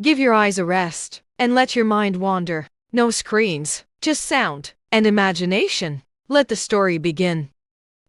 Give your eyes a rest, and let your mind wander. No screens, just sound and imagination. Let the story begin.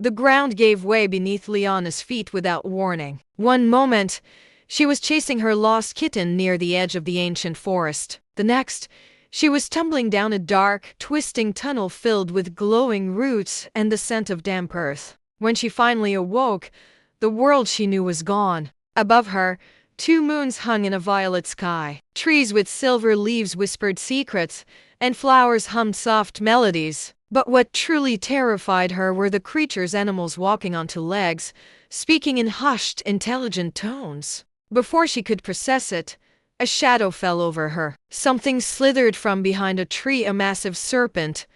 The ground gave way beneath Liana's feet without warning. One moment, she was chasing her lost kitten near the edge of the ancient forest. The next, she was tumbling down a dark, twisting tunnel filled with glowing roots and the scent of damp earth. When she finally awoke, the world she knew was gone. Above her, 2 moons hung in a violet sky. Trees with silver leaves whispered secrets, and flowers hummed soft melodies. But what truly terrified her were the creatures, animals walking on 2 legs, speaking in hushed, intelligent tones. Before she could process it, a shadow fell over her. Something slithered from behind a tree, a massive serpent,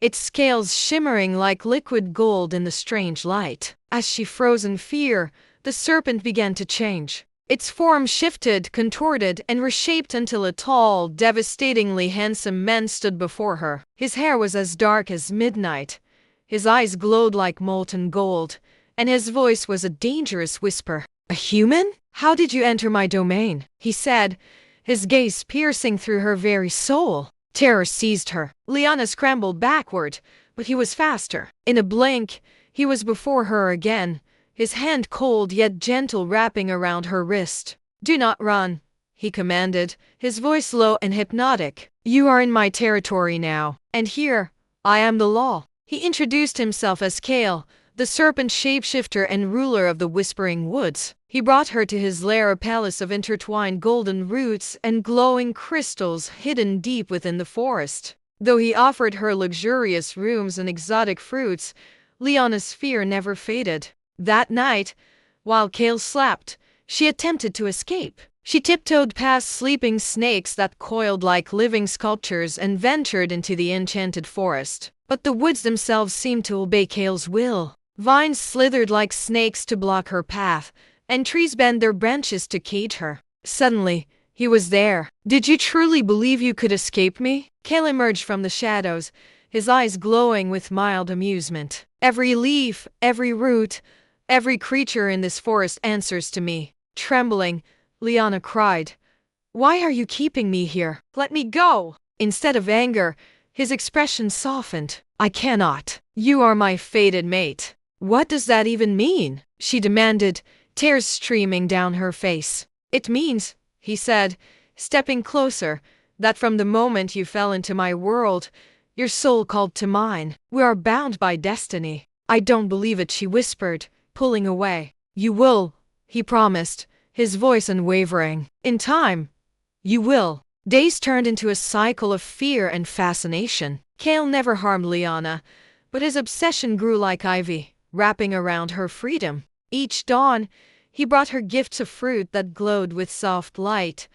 its scales shimmering like liquid gold in the strange light. As she froze in fear, the serpent began to change. Its form shifted, contorted, and reshaped until a tall, devastatingly handsome man stood before her. His hair was as dark as midnight, his eyes glowed like molten gold, and his voice was a dangerous whisper. "A human? How did you enter my domain?" he said, his gaze piercing through her very soul. Terror seized her. Liana scrambled backward, but he was faster. In a blink, he was before her again, his hand cold yet gentle wrapping around her wrist. "Do not run," he commanded, his voice low and hypnotic. "You are in my territory now, and here, I am the law." He introduced himself as Kale, the serpent shapeshifter and ruler of the Whispering Woods. He brought her to his lair, a palace of intertwined golden roots and glowing crystals hidden deep within the forest. Though he offered her luxurious rooms and exotic fruits, Liana's fear never faded. That night, while Kale slept, she attempted to escape. She tiptoed past sleeping snakes that coiled like living sculptures and ventured into the enchanted forest. But the woods themselves seemed to obey Kale's will. Vines slithered like snakes to block her path, and trees bent their branches to cage her. Suddenly, he was there. "Did you truly believe you could escape me?" Kale emerged from the shadows, his eyes glowing with mild amusement. "Every leaf, every root, every creature in this forest answers to me." Trembling, Liana cried, "Why are you keeping me here? Let me go!" Instead of anger, his expression softened. "I cannot. You are my fated mate." "What does that even mean?" she demanded, tears streaming down her face. "It means," he said, stepping closer, "that from the moment you fell into my world, your soul called to mine. We are bound by destiny." "I don't believe it," she whispered, pulling away. "You will," he promised, his voice unwavering. "In time, you will." Days turned into a cycle of fear and fascination. Kale never harmed Liana, but his obsession grew like ivy, wrapping around her freedom. Each dawn, he brought her gifts of fruit that glowed with soft light,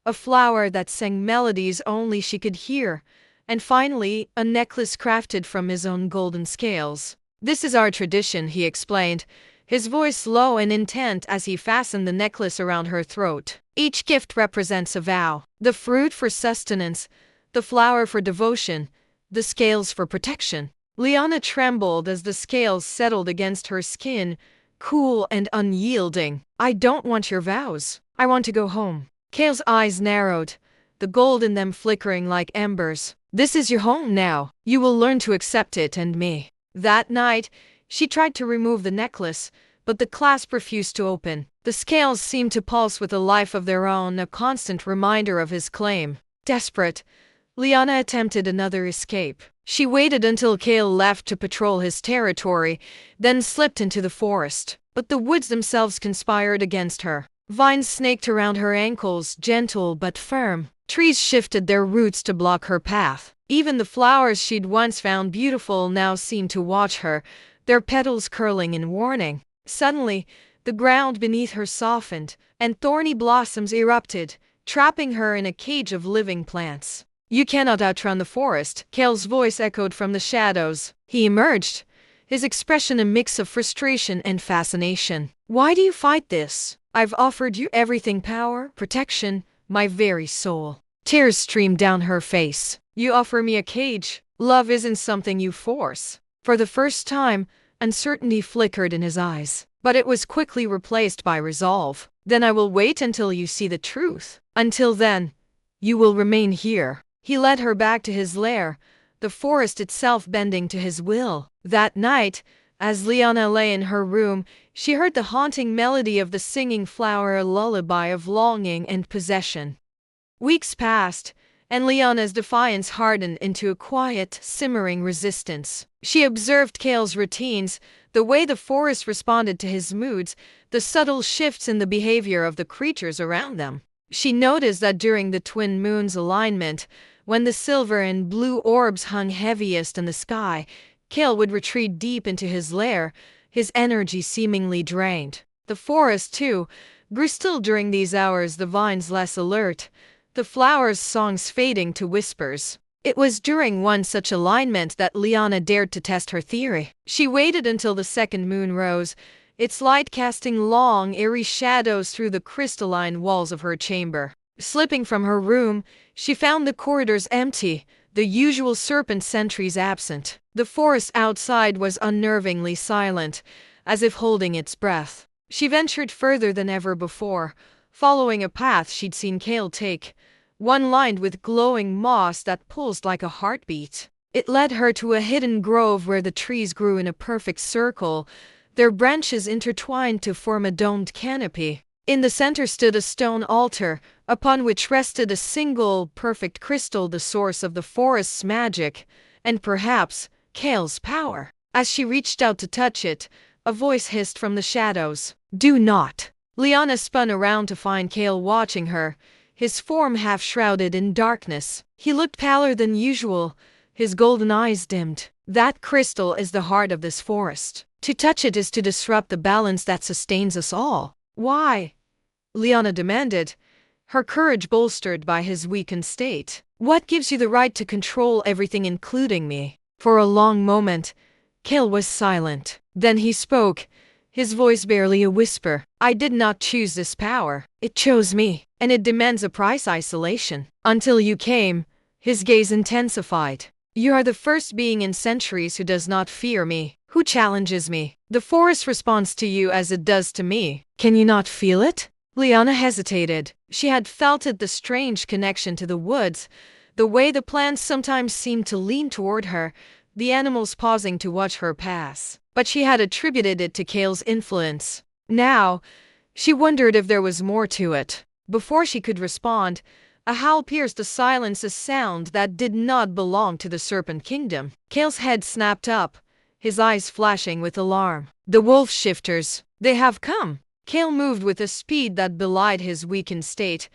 a flower that sang melodies only she could hear, and finally, a necklace crafted from his own golden scales. "This is our tradition," he explained, his voice low and intent as he fastened the necklace around her throat. "Each gift represents a vow. The fruit for sustenance, the flower for devotion, the scales for protection." Liana trembled as the scales settled against her skin, cool and unyielding. "I don't want your vows. I want to go home." Kale's eyes narrowed, the gold in them flickering like embers. "This is your home now. You will learn to accept it and me." That night, she tried to remove the necklace, but the clasp refused to open. The scales seemed to pulse with a life of their own, a constant reminder of his claim. Desperate, Liana attempted another escape. She waited until Kale left to patrol his territory, then slipped into the forest. But the woods themselves conspired against her. Vines snaked around her ankles, gentle but firm. Trees shifted their roots to block her path. Even the flowers she'd once found beautiful now seemed to watch her, their petals curling in warning. Suddenly, the ground beneath her softened, and thorny blossoms erupted, trapping her in a cage of living plants. "You cannot outrun the forest," Kale's voice echoed from the shadows. He emerged, his expression a mix of frustration and fascination. "Why do you fight this? I've offered you everything: power, protection, my very soul." Tears streamed down her face. "You offer me a cage. Love isn't something you force." For the first time, uncertainty flickered in his eyes, but it was quickly replaced by resolve. "Then I will wait until you see the truth." Until then, you will remain here. He led her back to his lair, the forest itself bending to his will. That night, as Liana lay in her room, she heard the haunting melody of the singing flower, a lullaby of longing and possession. Weeks passed, and Liana's defiance hardened into a quiet, simmering resistance. She observed Kale's routines, the way the forest responded to his moods, the subtle shifts in the behavior of the creatures around them. She noticed that during the twin moons' alignment, when the silver and blue orbs hung heaviest in the sky, Kale would retreat deep into his lair, his energy seemingly drained. The forest, too, grew still during these hours, the vines less alert, the flowers' songs fading to whispers. It was during one such alignment that Liana dared to test her theory. She waited until the second moon rose, its light casting long, eerie shadows through the crystalline walls of her chamber. Slipping from her room, she found the corridors empty, the usual serpent sentries absent. The forest outside was unnervingly silent, as if holding its breath. She ventured further than ever before, following a path she'd seen Kale take, one lined with glowing moss that pulsed like a heartbeat. It led her to a hidden grove where the trees grew in a perfect circle, their branches intertwined to form a domed canopy. In the center stood a stone altar, upon which rested a single, perfect crystal, the source of the forest's magic, and perhaps Kale's power. As she reached out to touch it, a voice hissed from the shadows. "Do not!" Liana spun around to find Kale watching her, his form half shrouded in darkness. He looked paler than usual, his golden eyes dimmed. "That crystal is the heart of this forest. To touch it is to disrupt the balance that sustains us all." "Why?" Liana demanded, her courage bolstered by his weakened state. "What gives you the right to control everything, including me?" For a long moment, Kale was silent. Then he spoke, his voice barely a whisper. "I did not choose this power. It chose me, and it demands a price: isolation. Until you came," his gaze intensified, "you are the first being in centuries who does not fear me, who challenges me. The forest responds to you as it does to me. Can you not feel it?" Liana hesitated. She had felt it, the strange connection to the woods, the way the plants sometimes seemed to lean toward her, the animals pausing to watch her pass. But she had attributed it to Kale's influence. Now, she wondered if there was more to it. Before she could respond, a howl pierced the silence, a sound that did not belong to the Serpent Kingdom. Kale's head snapped up, his eyes flashing with alarm. "The wolf shifters! They have come!" Kale moved with a speed that belied his weakened state,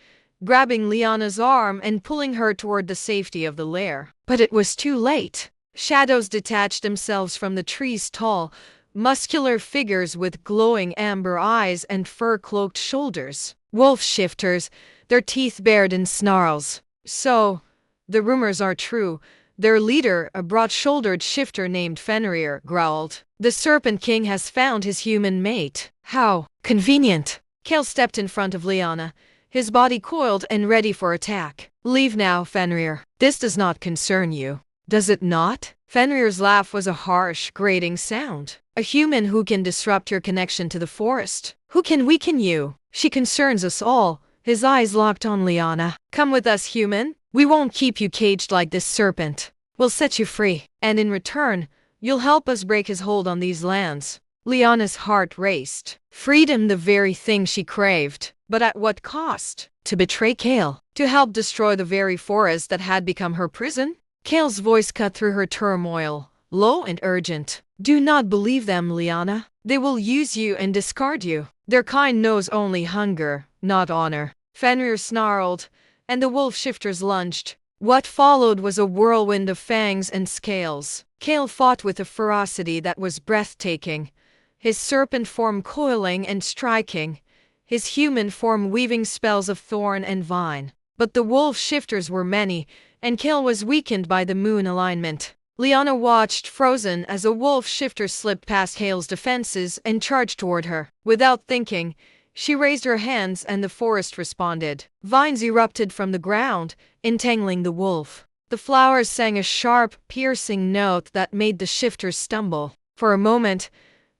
grabbing Liana's arm and pulling her toward the safety of the lair. But it was too late. Shadows detached themselves from the trees, tall, muscular figures with glowing amber eyes and fur-cloaked shoulders. Wolf shifters, their teeth bared in snarls. "So, the rumors are true," their leader, a broad-shouldered shifter named Fenrir, growled. "The Serpent King has found his human mate. How convenient!" Kale stepped in front of Liana, his body coiled and ready for attack. "Leave now, Fenrir. This does not concern you. Does it not?" Fenrir's laugh was a harsh, grating sound. "A human who can disrupt your connection to the forest? Who can weaken you? She concerns us all." His eyes locked on Liana. "Come with us, human. We won't keep you caged like this serpent. We'll set you free. And in return, you'll help us break his hold on these lands." Liana's heart raced. Freedom, the very thing she craved. But at what cost? To betray Kale? To help destroy the very forest that had become her prison? Kale's voice cut through her turmoil, low and urgent. "Do not believe them, Liana. They will use you and discard you. Their kind knows only hunger, not honor." Fenrir snarled, and the wolf shifters lunged. What followed was a whirlwind of fangs and scales. Kale fought with a ferocity that was breathtaking, his serpent form coiling and striking, his human form weaving spells of thorn and vine. But the wolf shifters were many, and Kale was weakened by the moon alignment. Liana watched, frozen, as a wolf shifter slipped past Kale's defenses and charged toward her. Without thinking, she raised her hands and the forest responded. Vines erupted from the ground, entangling the wolf. The flowers sang a sharp, piercing note that made the shifters stumble. For a moment,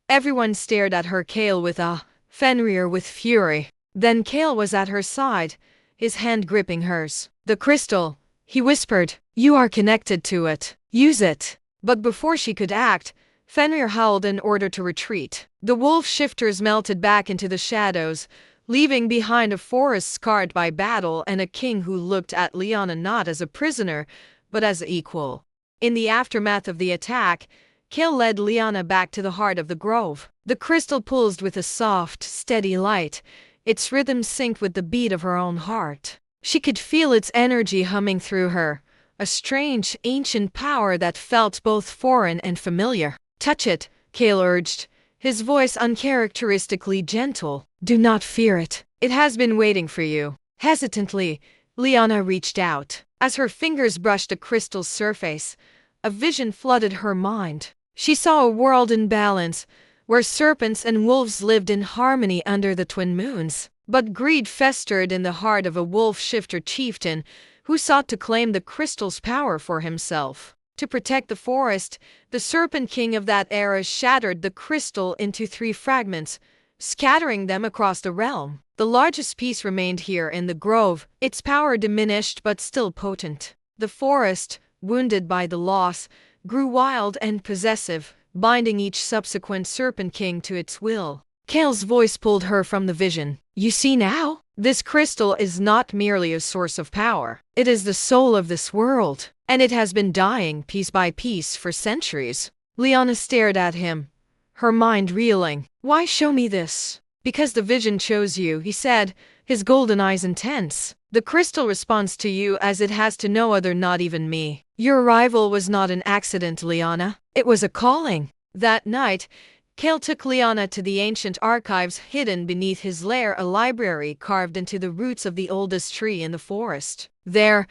everyone stared at her, Kale with awe, Fenrir with fury. Then Kale was at her side, his hand gripping hers. The crystal, he whispered. You are connected to it. Use it. But before she could act, Fenrir howled in order to retreat. The wolf shifters melted back into the shadows, leaving behind a forest scarred by battle and a king who looked at Lyanna not as a prisoner, but as an equal. In the aftermath of the attack, Kale led Lyanna back to the heart of the grove. The crystal pulsed with a soft, steady light, its rhythm synced with the beat of her own heart. She could feel its energy humming through her, a strange, ancient power that felt both foreign and familiar. Touch it, Kale urged, his voice uncharacteristically gentle. Do not fear it. It has been waiting for you. Hesitantly, Lyanna reached out. As her fingers brushed the crystal's surface, a vision flooded her mind. She saw a world in balance, where serpents and wolves lived in harmony under the twin moons. But greed festered in the heart of a wolf-shifter chieftain who sought to claim the crystal's power for himself. To protect the forest, the Serpent King of that era shattered the crystal into 3 fragments, scattering them across the realm. The largest piece remained here in the grove, its power diminished but still potent. The forest, wounded by the loss, grew wild and possessive, binding each subsequent Serpent King to its will. Kale's voice pulled her from the vision. You see now? This crystal is not merely a source of power. It is the soul of this world, and it has been dying piece by piece for centuries. Lyanna stared at him, her mind reeling. Why show me this? Because the vision chose you, he said, his golden eyes intense. The crystal responds to you as it has to no other, not even me. Your arrival was not an accident, Lyanna. It was a calling. That night, Kale took Lyanna to the ancient archives hidden beneath his lair, a library carved into the roots of the oldest tree in the forest. There,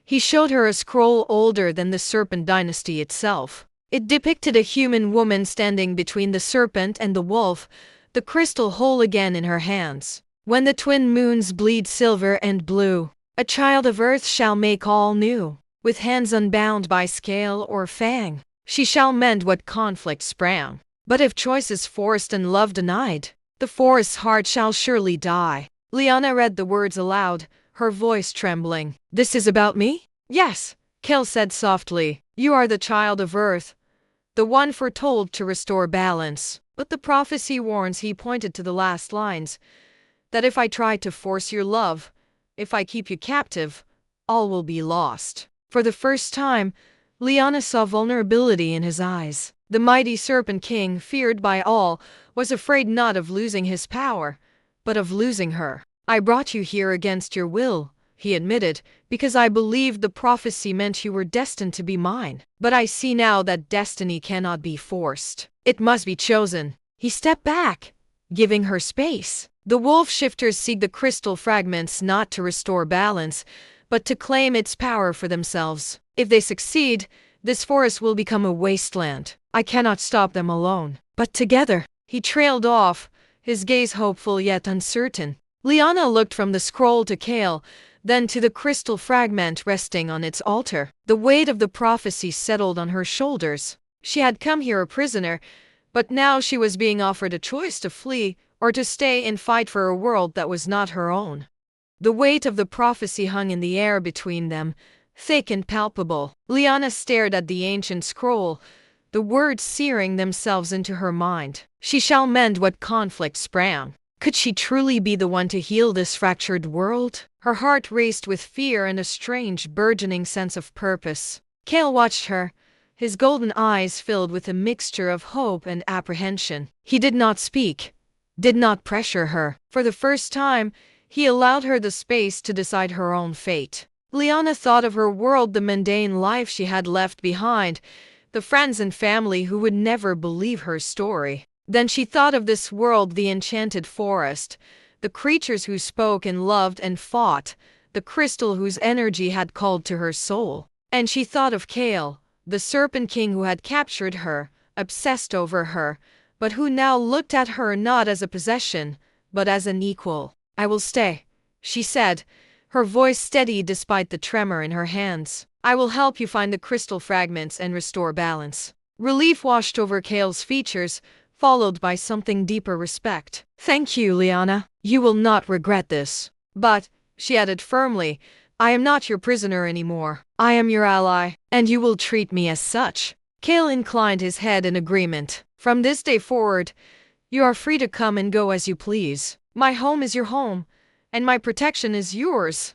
he showed her a scroll older than the Serpent dynasty itself. It depicted a human woman standing between the serpent and the wolf, the crystal whole again in her hands. When the twin moons bleed silver and blue, a child of earth shall make all new. With hands unbound by scale or fang, she shall mend what conflict sprang. But if choice is forced and love denied, the forest's heart shall surely die. Lyanna read the words aloud, her voice trembling. This is about me? Yes, Kale said softly. You are the child of earth, the one foretold to restore balance. But the prophecy warns, he pointed to the last lines, that if I try to force your love, if I keep you captive, all will be lost. For the first time, Lyanna saw vulnerability in his eyes. The mighty Serpent King, feared by all, was afraid not of losing his power, but of losing her. I brought you here against your will, he admitted, because I believed the prophecy meant you were destined to be mine. But I see now that destiny cannot be forced. It must be chosen. He stepped back, giving her space. The wolf shifters seek the crystal fragments not to restore balance, but to claim its power for themselves. If they succeed, this forest will become a wasteland. I cannot stop them alone, but together. He trailed off, his gaze hopeful yet uncertain. Lyanna looked from the scroll to Kale, then to the crystal fragment resting on its altar. The weight of the prophecy settled on her shoulders. She had come here a prisoner, but now she was being offered a choice to flee or to stay and fight for a world that was not her own. The weight of the prophecy hung in the air between them, thick and palpable. Lyanna stared at the ancient scroll, the words searing themselves into her mind. She shall mend what conflict sprang. Could she truly be the one to heal this fractured world? Her heart raced with fear and a strange, burgeoning sense of purpose. Kale watched her, his golden eyes filled with a mixture of hope and apprehension. He did not speak, did not pressure her. For the first time, he allowed her the space to decide her own fate. Lyanna thought of her world, the mundane life she had left behind, the friends and family who would never believe her story. Then she thought of this world, the enchanted forest, the creatures who spoke and loved and fought, the crystal whose energy had called to her soul. And she thought of Kale, the Serpent King who had captured her, obsessed over her, but who now looked at her not as a possession, but as an equal. I will stay, she said, her voice steady despite the tremor in her hands. I will help you find the crystal fragments and restore balance. Relief washed over Kale's features, followed by something deeper: respect. Thank you, Lyanna. You will not regret this. But, she added firmly. I am not your prisoner anymore. I am your ally, and you will treat me as such. Kale inclined his head in agreement. From this day forward, you are free to come and go as you please. My home is your home, and my protection is yours.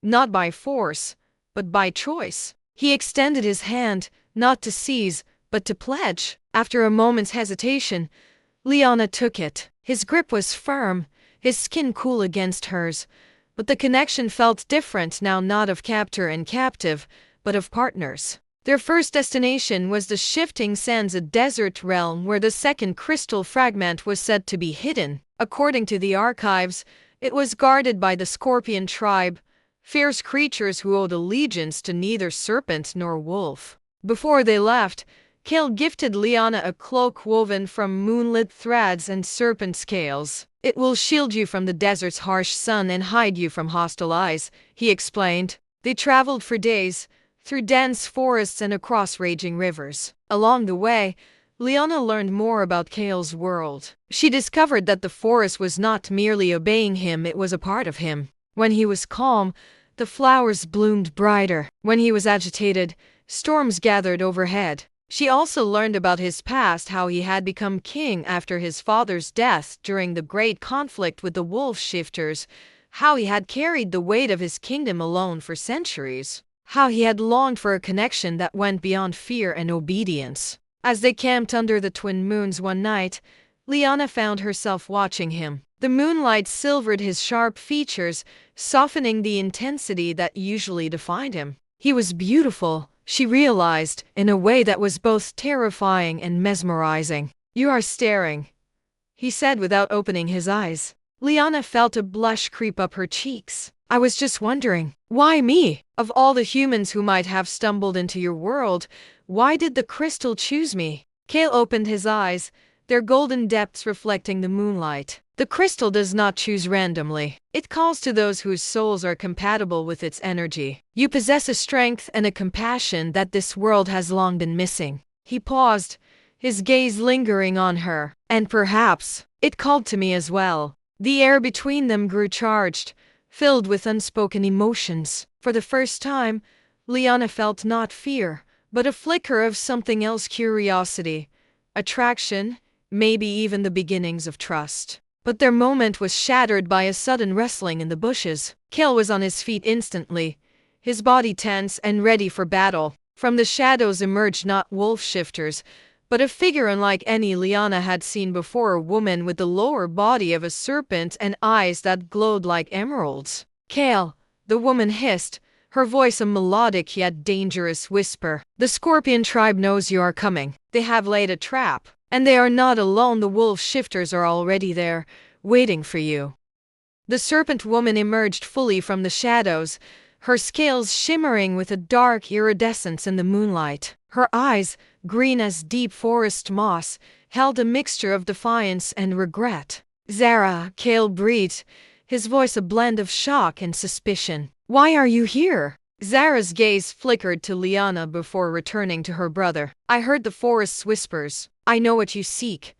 Not by force, but by choice. He extended his hand, not to seize, but to pledge. After a moment's hesitation, Liana took it. His grip was firm, his skin cool against hers, but the connection felt different now, not of captor and captive, but of partners. Their first destination was the shifting sands, a desert realm where the second crystal fragment was said to be hidden. According to the archives, it was guarded by the Scorpion tribe, fierce creatures who owed allegiance to neither serpent nor wolf. Before they left, Kale gifted Liana a cloak woven from moonlit threads and serpent scales. It will shield you from the desert's harsh sun and hide you from hostile eyes, he explained. They traveled for days, through dense forests and across raging rivers. Along the way, Liana learned more about Kale's world. She discovered that the forest was not merely obeying him, it was a part of him. When he was calm, the flowers bloomed brighter. When he was agitated, storms gathered overhead. She also learned about his past, how he had become king after his father's death during the great conflict with the wolf shifters, how he had carried the weight of his kingdom alone for centuries, how he had longed for a connection that went beyond fear and obedience. As they camped under the twin moons one night, Liana found herself watching him. The moonlight silvered his sharp features, softening the intensity that usually defined him. He was beautiful, she realized, in a way that was both terrifying and mesmerizing. You are staring, he said without opening his eyes. Liana felt a blush creep up her cheeks. I was just wondering, why me? Of all the humans who might have stumbled into your world, why did the crystal choose me? Kale opened his eyes, their golden depths reflecting the moonlight. The crystal does not choose randomly. It calls to those whose souls are compatible with its energy. You possess a strength and a compassion that this world has long been missing. He paused, his gaze lingering on her. And perhaps, it called to me as well. The air between them grew charged, filled with unspoken emotions. For the first time, Liana felt not fear, but a flicker of something else: curiosity, attraction, maybe even the beginnings of trust. But their moment was shattered by a sudden rustling in the bushes. Kale was on his feet instantly, his body tense and ready for battle. From the shadows emerged not wolf shifters, but a figure unlike any Liana had seen before, a woman with the lower body of a serpent and eyes that glowed like emeralds. Kale, the woman hissed, her voice a melodic yet dangerous whisper. The Scorpion tribe knows you are coming. They have laid a trap. And they are not alone, the wolf shifters are already there, waiting for you. The serpent woman emerged fully from the shadows, her scales shimmering with a dark iridescence in the moonlight. Her eyes, green as deep forest moss, held a mixture of defiance and regret. Zara, Kale breathed, his voice a blend of shock and suspicion. Why are you here? Zara's gaze flickered to Liana before returning to her brother. I heard the forest's whispers. I know what you seek,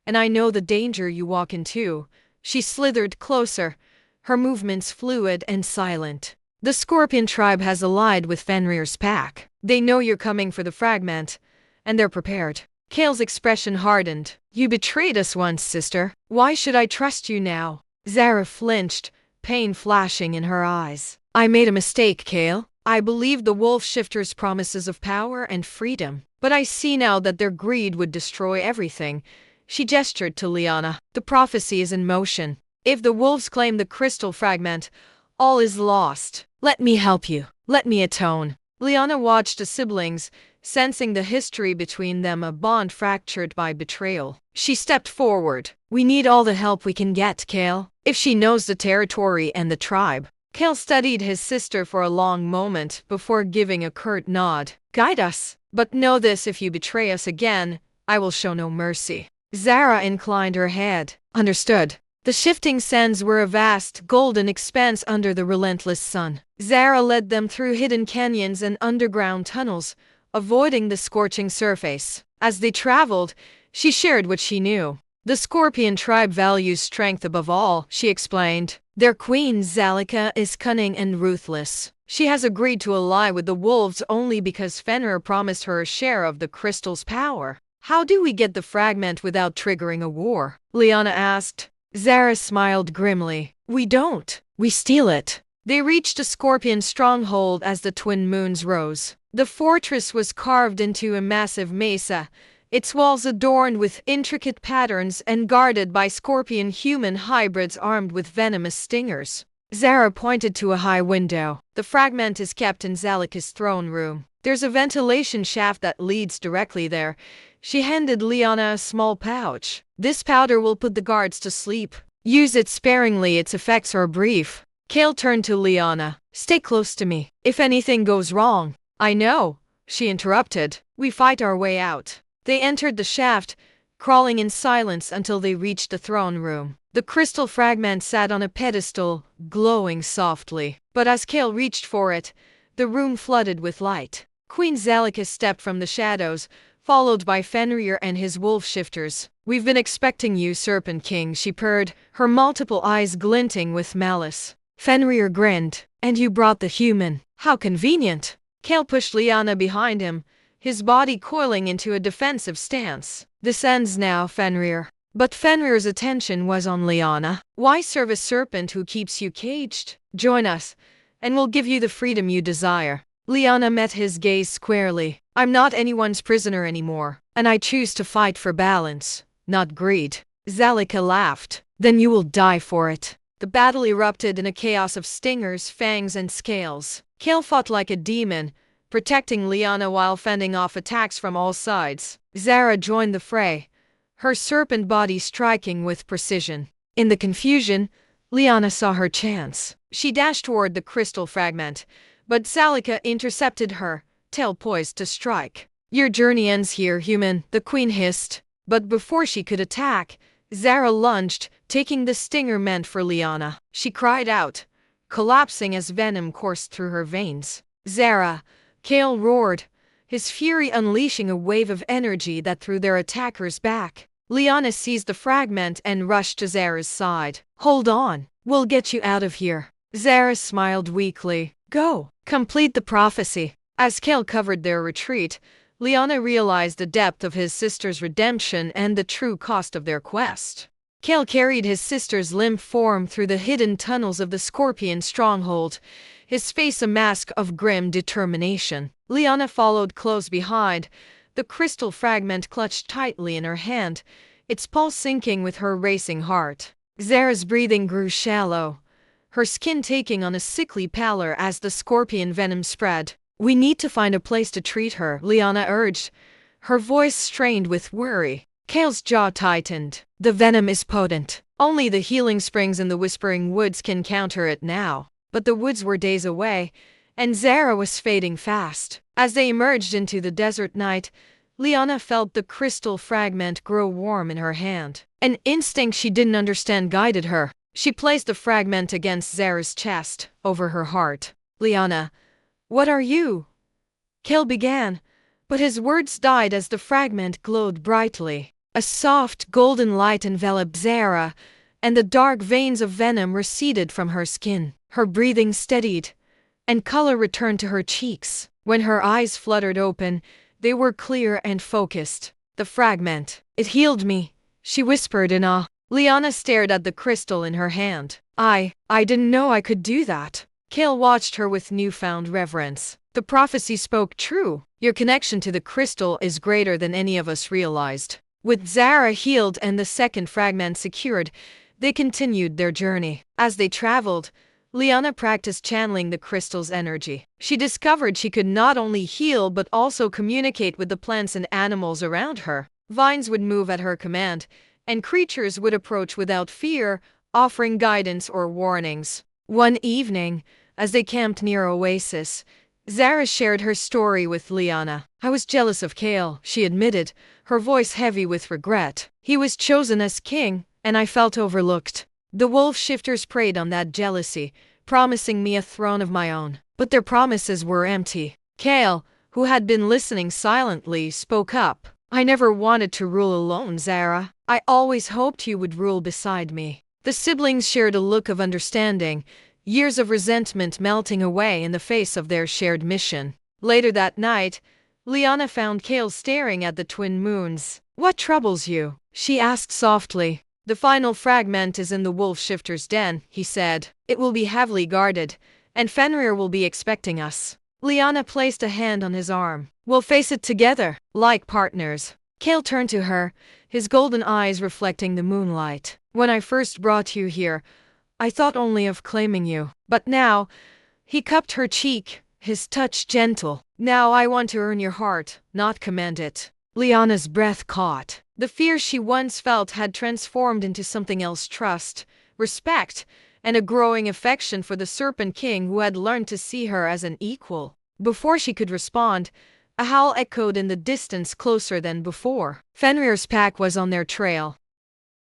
and I know the danger you walk into. She slithered closer, her movements fluid and silent. The Scorpion tribe has allied with Fenrir's pack. They know you're coming for the fragment, and they're prepared. Kale's expression hardened. You betrayed us once, sister. Why should I trust you now? Zara flinched, pain flashing in her eyes. I made a mistake, Kale. I believed the wolf shifters' promises of power and freedom, but I see now that their greed would destroy everything. She gestured to Liana. The prophecy is in motion. If the wolves claim the crystal fragment, all is lost. Let me help you. Let me atone. Liana watched the siblings, sensing the history between them, a bond fractured by betrayal. She stepped forward. We need all the help we can get, Kale. If she knows the territory and the tribe. Kale studied his sister for a long moment before giving a curt nod. Guide us. But know this: if you betray us again, I will show no mercy. Zara inclined her head. Understood. The shifting sands were a vast, golden expanse under the relentless sun. Zara led them through hidden canyons and underground tunnels, avoiding the scorching surface. As they traveled, she shared what she knew. The Scorpion tribe values strength above all, she explained. Their queen, Zalika, is cunning and ruthless. She has agreed to ally with the wolves only because Fenrir promised her a share of the crystal's power. How do we get the fragment without triggering a war? Liana asked. Zara smiled grimly. We don't. We steal it. They reached a Scorpion stronghold as the twin moons rose. The fortress was carved into a massive mesa, its walls adorned with intricate patterns and guarded by Scorpion-human hybrids armed with venomous stingers. Zara pointed to a high window. The fragment is kept in Zalika's throne room. There's a ventilation shaft that leads directly there. She handed Liana a small pouch. This powder will put the guards to sleep. Use it sparingly, its effects are brief. Kale turned to Liana. Stay close to me. If anything goes wrong. I know, she interrupted. We fight our way out. They entered the shaft, crawling in silence until they reached the throne room. The crystal fragment sat on a pedestal, glowing softly. But as Kale reached for it, the room flooded with light. Queen Zalika stepped from the shadows, followed by Fenrir and his wolf shifters. We've been expecting you, Serpent King, she purred, her multiple eyes glinting with malice. Fenrir grinned. And you brought the human. How convenient. Kale pushed Liana behind him, his body coiling into a defensive stance. This ends now, Fenrir. But Fenrir's attention was on Liana. Why serve a serpent who keeps you caged? Join us, and we'll give you the freedom you desire. Liana met his gaze squarely. I'm not anyone's prisoner anymore, and I choose to fight for balance, not greed. Zalika laughed. Then you will die for it. The battle erupted in a chaos of stingers, fangs, and scales. Kale fought like a demon, protecting Liana while fending off attacks from all sides. Zara joined the fray, her serpent body striking with precision. In the confusion, Liana saw her chance. She dashed toward the crystal fragment, but Zalika intercepted her, tail poised to strike. Your journey ends here, human, the queen hissed. But before she could attack, Zara lunged, taking the stinger meant for Liana. She cried out, collapsing as venom coursed through her veins. Zara, Kale roared, his fury unleashing a wave of energy that threw their attackers back. Liana seized the fragment and rushed to Zara's side. Hold on, we'll get you out of here. Zara smiled weakly. Go, complete the prophecy. As Kale covered their retreat, Liana realized the depth of his sister's redemption and the true cost of their quest. Kale carried his sister's limp form through the hidden tunnels of the Scorpion stronghold, his face a mask of grim determination. Liana followed close behind, the crystal fragment clutched tightly in her hand, its pulse syncing with her racing heart. Zara's breathing grew shallow, her skin taking on a sickly pallor as the Scorpion venom spread. We need to find a place to treat her, Liana urged, her voice strained with worry. Kale's jaw tightened. The venom is potent. Only the healing springs in the Whispering Woods can counter it now. But the woods were days away, and Zara was fading fast. As they emerged into the desert night, Liana felt the crystal fragment grow warm in her hand. An instinct she didn't understand guided her. She placed the fragment against Zara's chest, over her heart. Liana, what are you? Kale began, but his words died as the fragment glowed brightly. A soft, golden light enveloped Zara, and the dark veins of venom receded from her skin. Her breathing steadied, and color returned to her cheeks. When her eyes fluttered open, they were clear and focused. The fragment. It healed me, she whispered in awe. Liana stared at the crystal in her hand. I didn't know I could do that. Kale watched her with newfound reverence. The prophecy spoke true. Your connection to the crystal is greater than any of us realized. With Zara healed and the second fragment secured, they continued their journey. As they traveled, Liana practiced channeling the crystal's energy. She discovered she could not only heal but also communicate with the plants and animals around her. Vines would move at her command, and creatures would approach without fear, offering guidance or warnings. One evening, as they camped near Oasis, Zara shared her story with Liana. I was jealous of Kale, she admitted, her voice heavy with regret. He was chosen as king, and I felt overlooked. The wolf shifters preyed on that jealousy, promising me a throne of my own. But their promises were empty. Kale, who had been listening silently, spoke up. I never wanted to rule alone, Zara. I always hoped you would rule beside me." The siblings shared a look of understanding, years of resentment melting away in the face of their shared mission. Later that night, Liana found Kale staring at the twin moons. "What troubles you?" she asked softly. "The final fragment is in the wolf shifter's den," he said. "It will be heavily guarded, and Fenrir will be expecting us." Liana placed a hand on his arm. "We'll face it together, like partners." Kale turned to her, his golden eyes reflecting the moonlight. "When I first brought you here, I thought only of claiming you. But now," he cupped her cheek, his touch gentle, "now I want to earn your heart, not command it." Liana's breath caught. The fear she once felt had transformed into something else: trust, respect, and a growing affection for the Serpent King who had learned to see her as an equal. Before she could respond, a howl echoed in the distance closer than before. Fenrir's pack was on their trail.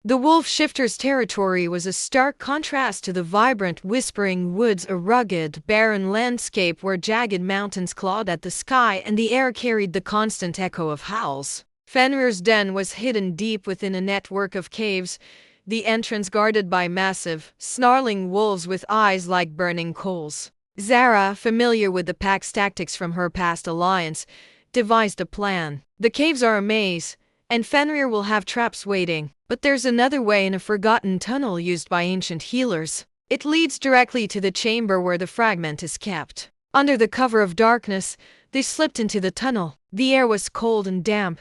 The wolf shifter's territory was a stark contrast to the vibrant, whispering woods, a rugged, barren landscape where jagged mountains clawed at the sky and the air carried the constant echo of howls. Fenrir's den was hidden deep within a network of caves, the entrance guarded by massive, snarling wolves with eyes like burning coals. Zara, familiar with the pack's tactics from her past alliance, devised a plan. "The caves are a maze, and Fenrir will have traps waiting. But there's another way in a forgotten tunnel used by ancient healers. It leads directly to the chamber where the fragment is kept." Under the cover of darkness, they slipped into the tunnel. The air was cold and damp,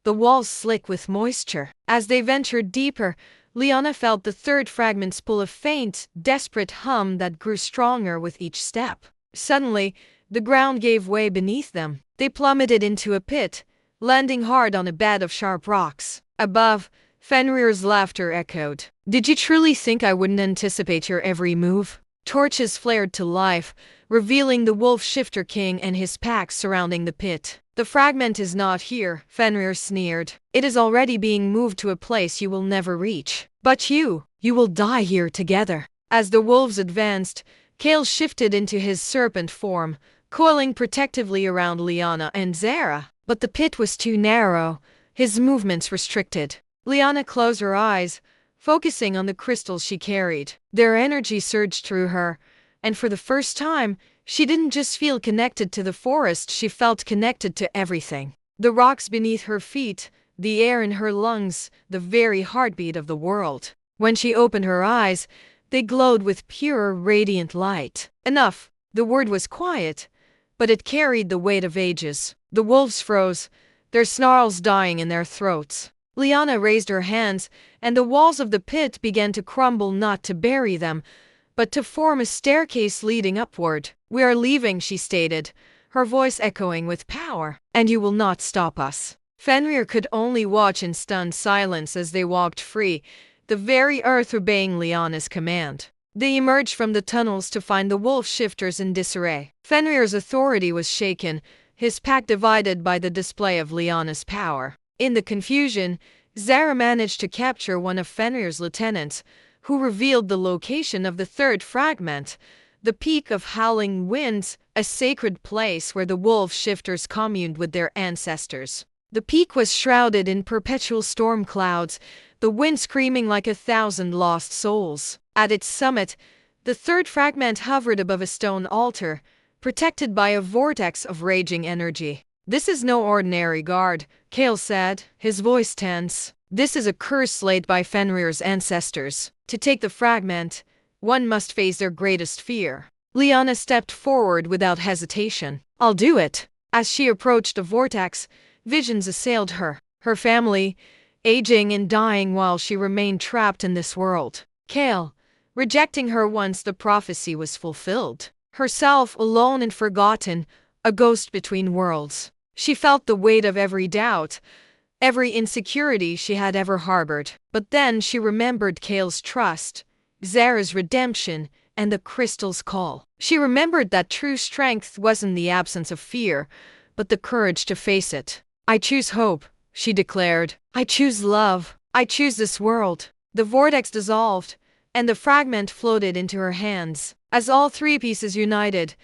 the walls slick with moisture. As they ventured deeper, Liana felt the third fragment's pull, a faint, desperate hum that grew stronger with each step. Suddenly, the ground gave way beneath them. They plummeted into a pit, landing hard on a bed of sharp rocks. Above, Fenrir's laughter echoed. "Did you truly think I wouldn't anticipate your every move?" Torches flared to life, revealing the wolf shifter king and his pack surrounding the pit. "The fragment is not here," Fenrir sneered. "It is already being moved to a place you will never reach. But you will die here together." As the wolves advanced, Kale shifted into his serpent form, coiling protectively around Liana and Zara. But the pit was too narrow, his movements restricted. Liana closed her eyes, focusing on the crystals she carried. Their energy surged through her, and for the first time, she didn't just feel connected to the forest, she felt connected to everything. The rocks beneath her feet, the air in her lungs, the very heartbeat of the world. When she opened her eyes, they glowed with pure, radiant light. Enough. The word was quiet, but it carried the weight of ages. The wolves froze, their snarls dying in their throats. Liana raised her hands, and the walls of the pit began to crumble, not to bury them, but to form a staircase leading upward. "We are leaving," she stated, her voice echoing with power. "And you will not stop us." Fenrir could only watch in stunned silence as they walked free, the very earth obeying Liana's command. They emerged from the tunnels to find the wolf shifters in disarray. Fenrir's authority was shaken, his pack divided by the display of Liana's power. In the confusion, Zara managed to capture one of Fenrir's lieutenants, who revealed the location of the third fragment, the Peak of Howling Winds, a sacred place where the wolf shifters communed with their ancestors. The peak was shrouded in perpetual storm clouds, the wind screaming like 1,000 lost souls. At its summit, the third fragment hovered above a stone altar, protected by a vortex of raging energy. "This is no ordinary guard," Kale said, his voice tense. "This is a curse laid by Fenrir's ancestors. To take the fragment, one must face their greatest fear." Liana stepped forward without hesitation. "I'll do it." As she approached the vortex, visions assailed her. Her family, aging and dying while she remained trapped in this world. Kale, rejecting her once the prophecy was fulfilled. Herself alone and forgotten, a ghost between worlds. She felt the weight of every doubt, every insecurity she had ever harbored. But then she remembered Kale's trust, Zara's redemption, and the crystal's call. She remembered that true strength wasn't the absence of fear, but the courage to face it. "I choose hope," she declared. "I choose love. I choose this world." The vortex dissolved, and the fragment floated into her hands. As all three pieces united,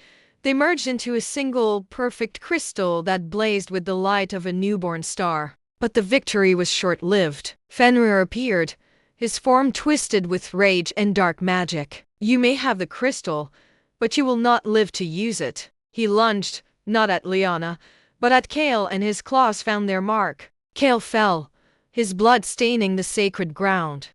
they merged into a single, perfect crystal that blazed with the light of a newborn star. But the victory was short-lived. Fenrir appeared, his form twisted with rage and dark magic. You may have the crystal, but you will not live to use it. He lunged, not at Lyanna, but at Kale, and his claws found their mark. Kale fell, his blood staining the sacred ground.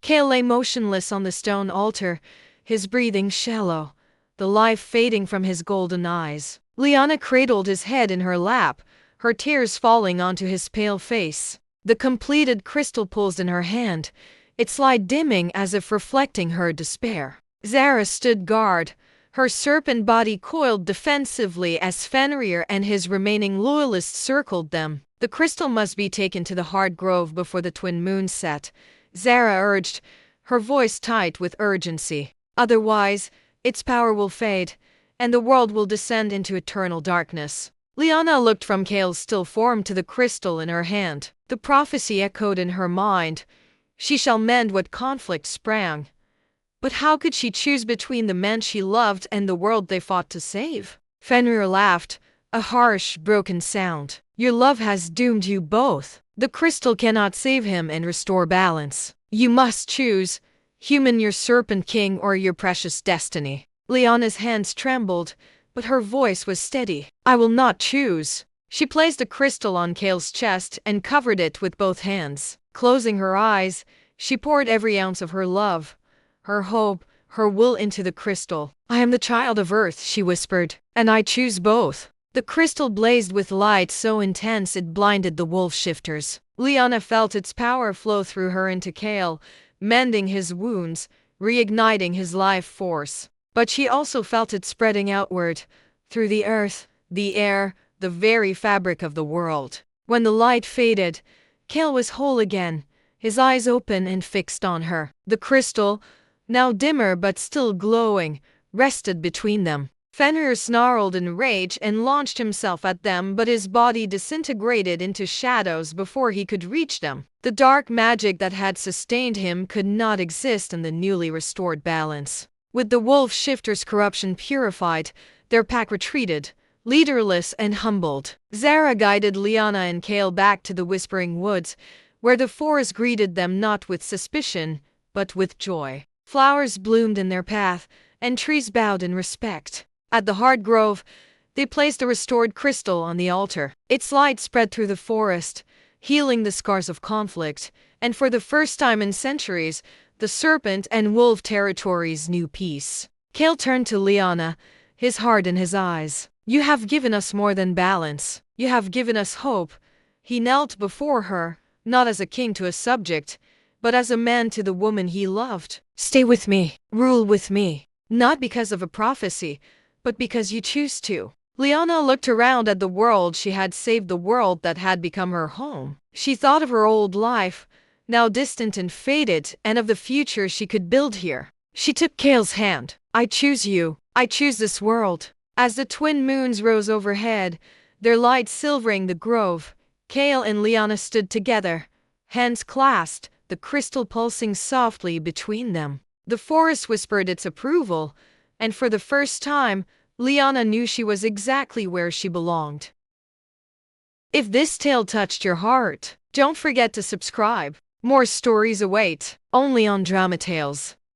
Kale lay motionless on the stone altar, his breathing shallow, the life fading from his golden eyes. Lyanna cradled his head in her lap, her tears falling onto his pale face. The completed crystal pulsed in her hand, its light dimming as if reflecting her despair. Zara stood guard, her serpent body coiled defensively as Fenrir and his remaining loyalists circled them. The crystal must be taken to the Hard Grove before the twin moons set, Zara urged, her voice tight with urgency. Otherwise, its power will fade, and the world will descend into eternal darkness. Lyanna looked from Kale's still form to the crystal in her hand. The prophecy echoed in her mind. She shall mend what conflict sprang. But how could she choose between the men she loved and the world they fought to save? Fenrir laughed, a harsh, broken sound. Your love has doomed you both. The crystal cannot save him and restore balance. You must choose, human your Serpent King or your precious destiny. Lyanna's hands trembled, but her voice was steady. I will not choose. She placed a crystal on Kale's chest and covered it with both hands. Closing her eyes, she poured every ounce of her love, her hope, her will into the crystal. I am the child of Earth, she whispered, and I choose both. The crystal blazed with light so intense it blinded the wolf shifters. Lyanna felt its power flow through her into Kale, mending his wounds, reigniting his life force. But she also felt it spreading outward, through the earth, the air, the very fabric of the world. When the light faded, Kale was whole again, his eyes open and fixed on her. The crystal, now dimmer but still glowing, rested between them. Fenrir snarled in rage and launched himself at them, but his body disintegrated into shadows before he could reach them. The dark magic that had sustained him could not exist in the newly restored balance. With the wolf shifters' corruption purified, their pack retreated, leaderless and humbled. Zara guided Lyanna and Kale back to the Whispering Woods, where the forest greeted them not with suspicion, but with joy. Flowers bloomed in their path, and trees bowed in respect. At the Hard Grove, they placed a restored crystal on the altar. Its light spread through the forest, healing the scars of conflict, and for the first time in centuries, the serpent and wolf territories knew peace. Kale turned to Lyanna, his heart in his eyes. You have given us more than balance. You have given us hope. He knelt before her, not as a king to a subject, but as a man to the woman he loved. Stay with me, rule with me, not because of a prophecy, but because you choose to. Lyanna looked around at the world she had saved, the world that had become her home. She thought of her old life, now distant and faded, and of the future she could build here. She took Kale's hand. I choose you. I choose this world. As the twin moons rose overhead, their light silvering the grove, Kale and Lyanna stood together, hands clasped, the crystal pulsing softly between them. The forest whispered its approval, and for the first time, Lyanna knew she was exactly where she belonged. If this tale touched your heart, don't forget to subscribe. More stories await, only on Drama Tales.